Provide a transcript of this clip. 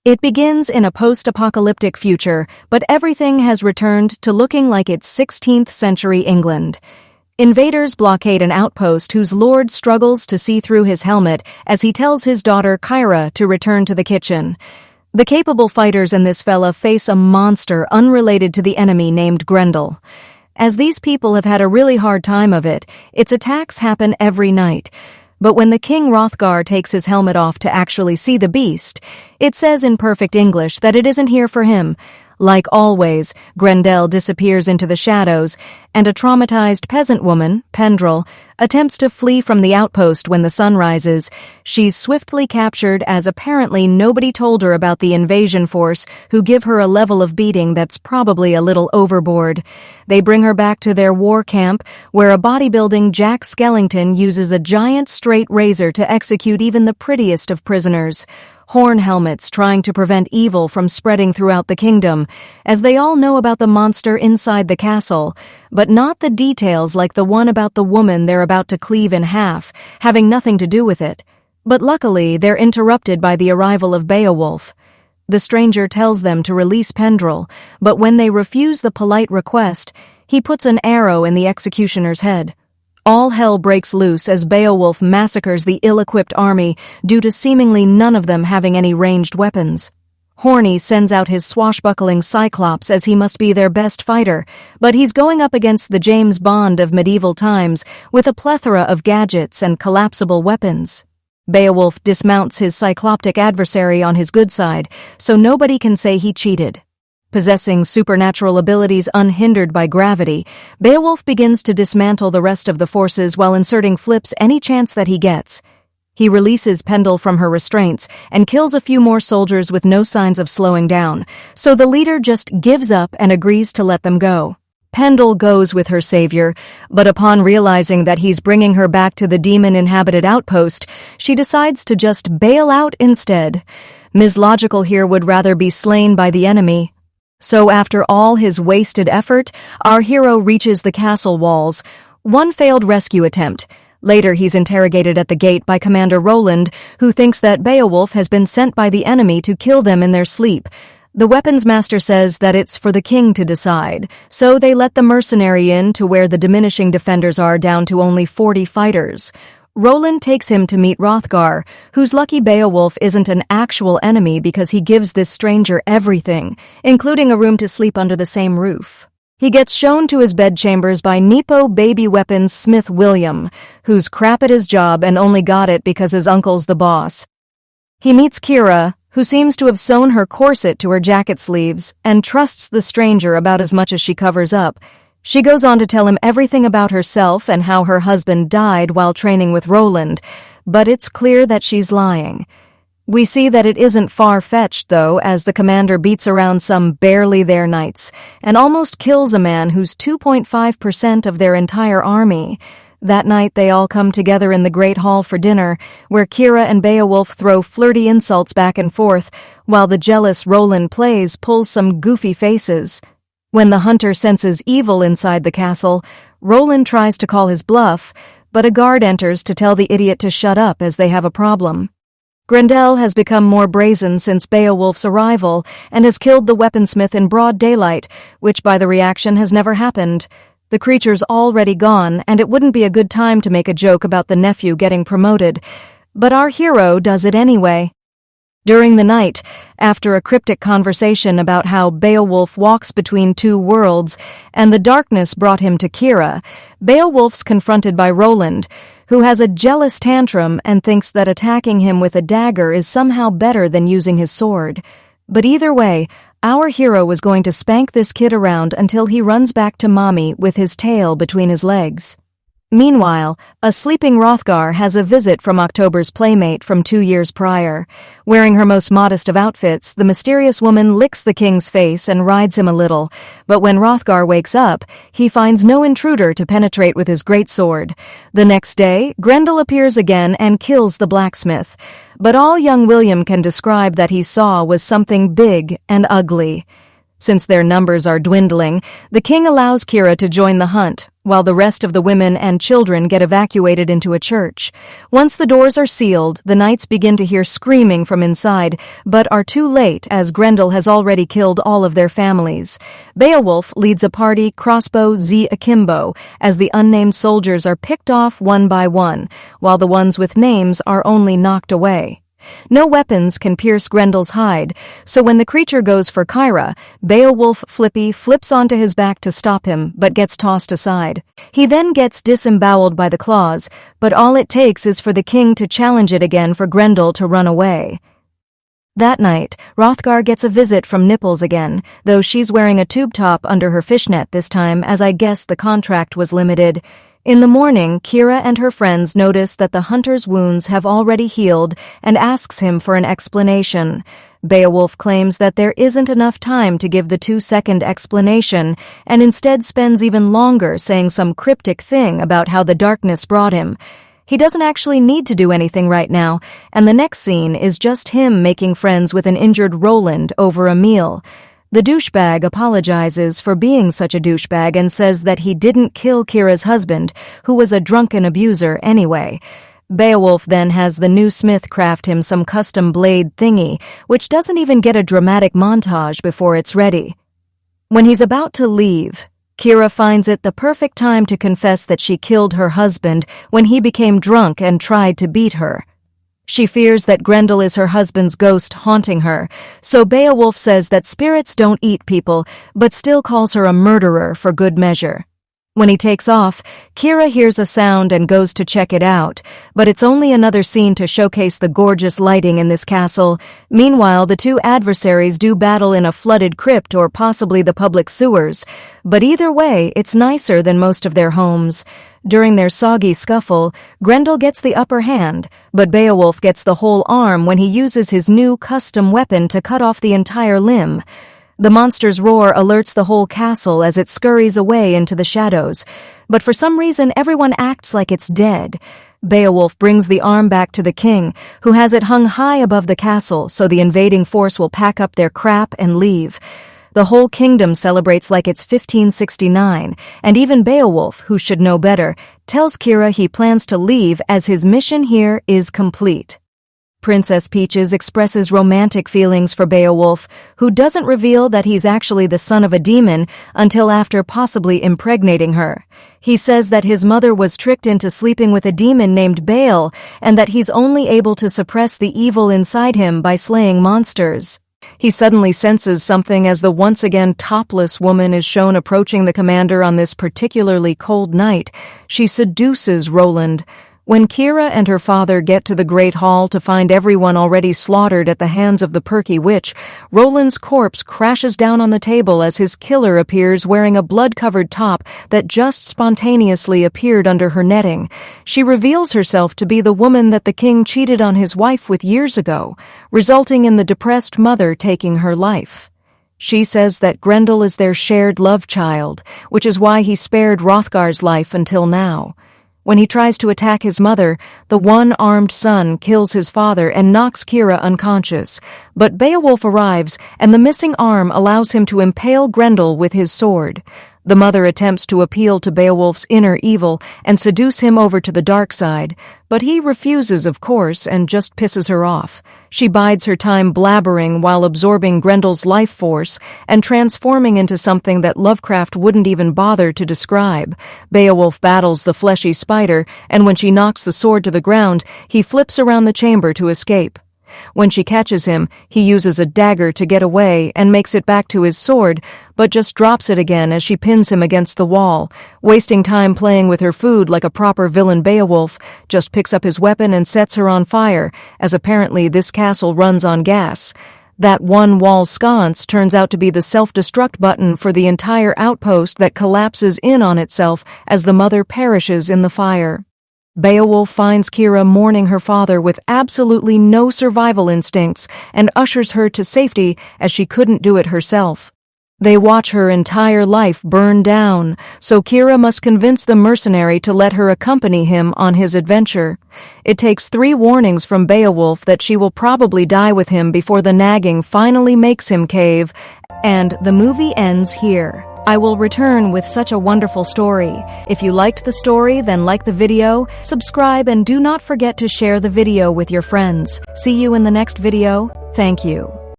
It begins in a post-apocalyptic future, but everything has returned to looking like it's 16th century England. Invaders blockade an outpost whose lord struggles to see through his helmet as he tells his daughter 𝐿 to return to the kitchen. The capable fighters in this fella face a monster unrelated to the enemy named Grendel. As these people have had a really hard time of it, its attacks happen every night. But when the King 𝐿 takes his helmet off to actually see the beast, it says in perfect English that it isn't here for him. Like always, Grendel disappears into the shadows, and a traumatized peasant woman, Pendrell, attempts to flee from the outpost when the sun rises. She's swiftly captured as apparently nobody told her about the invasion force, who give her a level of beating that's probably a little overboard. They bring her back to their war camp, where a bodybuilding Jack Skellington uses a giant straight razor to execute even the prettiest of prisoners. Horn helmets trying to prevent evil from spreading throughout the kingdom, as they all know about the monster inside the castle, but not the details like the one about the woman they're about to cleave in half, having nothing to do with it. But luckily, they're interrupted by the arrival of Beowulf. The stranger tells them to release Pendrell, but when they refuse the polite request, he puts an arrow in the executioner's head. All hell breaks loose as Beowulf massacres the ill-equipped army due to seemingly none of them having any ranged weapons. Horny sends out his swashbuckling Cyclops as he must be their best fighter, but he's going up against the James Bond of medieval times with a plethora of gadgets and collapsible weapons. Beowulf dismounts his cycloptic adversary on his good side, so nobody can say he cheated. Possessing supernatural abilities unhindered by gravity, Beowulf begins to dismantle the rest of the forces while inserting flips any chance that he gets. He releases Pendrell from her restraints and kills a few more soldiers with no signs of slowing down, so the leader just gives up and agrees to let them go. Pendrell goes with her savior, but upon realizing that he's bringing her back to the demon-inhabited outpost, she decides to just bail out instead. Ms. Logical here would rather be slain by the enemy. So after all his wasted effort, our hero reaches the castle walls. One failed rescue attempt. Later he's interrogated at the gate by Commander Roland, who thinks that Beowulf has been sent by the enemy to kill them in their sleep. The weapons master says that it's for the king to decide, so they let the mercenary in to where the diminishing defenders are down to only 40 fighters. Roland takes him to meet 𝐿, whose lucky Beowulf isn't an actual enemy because he gives this stranger everything, including a room to sleep under the same roof. He gets shown to his bedchambers by Nepo baby weapons smith William, who's crap at his job and only got it because his uncle's the boss. He meets 𝐿, who seems to have sewn her corset to her jacket sleeves and trusts the stranger about as much as she covers up. She goes on to tell him everything about herself and how her husband died while training with Roland, but it's clear that she's lying. We see that it isn't far-fetched, though, as the commander beats around some barely there knights and almost kills a man who's 2.5% of their entire army. That night they all come together in the Great Hall for dinner, where 𝐿 and Beowulf throw flirty insults back and forth, while the jealous Roland pulls some goofy faces. When the hunter senses evil inside the castle, Roland tries to call his bluff, but a guard enters to tell the idiot to shut up as they have a problem. Grendel has become more brazen since Beowulf's arrival and has killed the weaponsmith in broad daylight, which by the reaction has never happened. The creature's already gone, and it wouldn't be a good time to make a joke about the nephew getting promoted, but our hero does it anyway. During the night, after a cryptic conversation about how Beowulf walks between two worlds and the darkness brought him to 𝐿, Beowulf's confronted by Roland, who has a jealous tantrum and thinks that attacking him with a dagger is somehow better than using his sword. But either way, our hero is going to spank this kid around until he runs back to mommy with his tail between his legs. Meanwhile, a sleeping 𝐿 has a visit from October's playmate from 2 years prior. Wearing her most modest of outfits, the mysterious woman licks the king's face and rides him a little, but when 𝐿 wakes up, he finds no intruder to penetrate with his great sword. The next day, Grendel appears again and kills the blacksmith, but all young William can describe that he saw was something big and ugly. Since their numbers are dwindling, the king allows 𝐿 to join the hunt, while the rest of the women and children get evacuated into a church. Once the doors are sealed, the knights begin to hear screaming from inside, but are too late as Grendel has already killed all of their families. Beowulf leads a party crossbow 𝐍 akimbo as the unnamed soldiers are picked off one by one, while the ones with names are only knocked away. No weapons can pierce Grendel's hide, so when the creature goes for 𝐼𝐸, Beowulf Flippy flips onto his back to stop him, but gets tossed aside. He then gets disemboweled by the claws, but all it takes is for the king to challenge it again for Grendel to run away. That night, Hrothgar gets a visit from Nipples again, though she's wearing a tube top under her fishnet this time, as I guess the contract was limited. In the morning, Kira and her friends notice that the hunter's wounds have already healed and asks him for an explanation. Beowulf claims that there isn't enough time to give the 2-second explanation and instead spends even longer saying some cryptic thing about how the darkness brought him. He doesn't actually need to do anything right now, and the next scene is just him making friends with an injured Roland over a meal. The douchebag apologizes for being such a douchebag and says that he didn't kill Kira's husband, who was a drunken abuser anyway. Beowulf then has the new smith craft him some custom blade thingy, which doesn't even get a dramatic montage before it's ready. When he's about to leave, Kira finds it the perfect time to confess that she killed her husband when he became drunk and tried to beat her. She fears that Grendel is her husband's ghost haunting her, so Beowulf says that spirits don't eat people, but still calls her a murderer for good measure. When he takes off, Kira hears a sound and goes to check it out, but it's only another scene to showcase the gorgeous lighting in this castle. Meanwhile, the two adversaries do battle in a flooded crypt or possibly the public sewers, but either way, it's nicer than most of their homes. During their soggy scuffle, Grendel gets the upper hand, but Beowulf gets the whole arm when he uses his new custom weapon to cut off the entire limb. The monster's roar alerts the whole castle as it scurries away into the shadows, but for some reason everyone acts like it's dead. Beowulf brings the arm back to the king, who has it hung high above the castle so the invading force will pack up their crap and leave. The whole kingdom celebrates like it's 1569, and even Beowulf, who should know better, tells Kira he plans to leave as his mission here is complete. Princess Peaches expresses romantic feelings for Beowulf, who doesn't reveal that he's actually the son of a demon until after possibly impregnating her. He says that his mother was tricked into sleeping with a demon named Baal, and that he's only able to suppress the evil inside him by slaying monsters. He suddenly senses something as the once again topless woman is shown approaching the commander on this particularly cold night. She seduces Roland. When Kira and her father get to the Great Hall to find everyone already slaughtered at the hands of the perky witch, Roland's corpse crashes down on the table as his killer appears wearing a blood-covered top that just spontaneously appeared under her netting. She reveals herself to be the woman that the king cheated on his wife with years ago, resulting in the depressed mother taking her life. She says that Grendel is their shared love child, which is why he spared Hrothgar's life until now. When he tries to attack his mother, the one-armed son kills his father and knocks Kira unconscious. But Beowulf arrives, and the missing arm allows him to impale Grendel with his sword. The mother attempts to appeal to Beowulf's inner evil and seduce him over to the dark side, but he refuses, of course, and just pisses her off. She bides her time blabbering while absorbing Grendel's life force and transforming into something that Lovecraft wouldn't even bother to describe. Beowulf battles the fleshy spider, and when she knocks the sword to the ground, he flips around the chamber to escape. When she catches him, he uses a dagger to get away and makes it back to his sword, but just drops it again as she pins him against the wall. Wasting time playing with her food like a proper villain, Beowulf just picks up his weapon and sets her on fire, as apparently this castle runs on gas. That one wall sconce turns out to be the self-destruct button for the entire outpost that collapses in on itself as the mother perishes in the fire. Beowulf finds Kira mourning her father with absolutely no survival instincts and ushers her to safety as she couldn't do it herself. They watch her entire life burn down, so Kira must convince the mercenary to let her accompany him on his adventure. It takes 3 warnings from Beowulf that she will probably die with him before the nagging finally makes him cave, and the movie ends here. I will return with such a wonderful story. If you liked the story, then like the video, subscribe, and do not forget to share the video with your friends. See you in the next video. Thank you.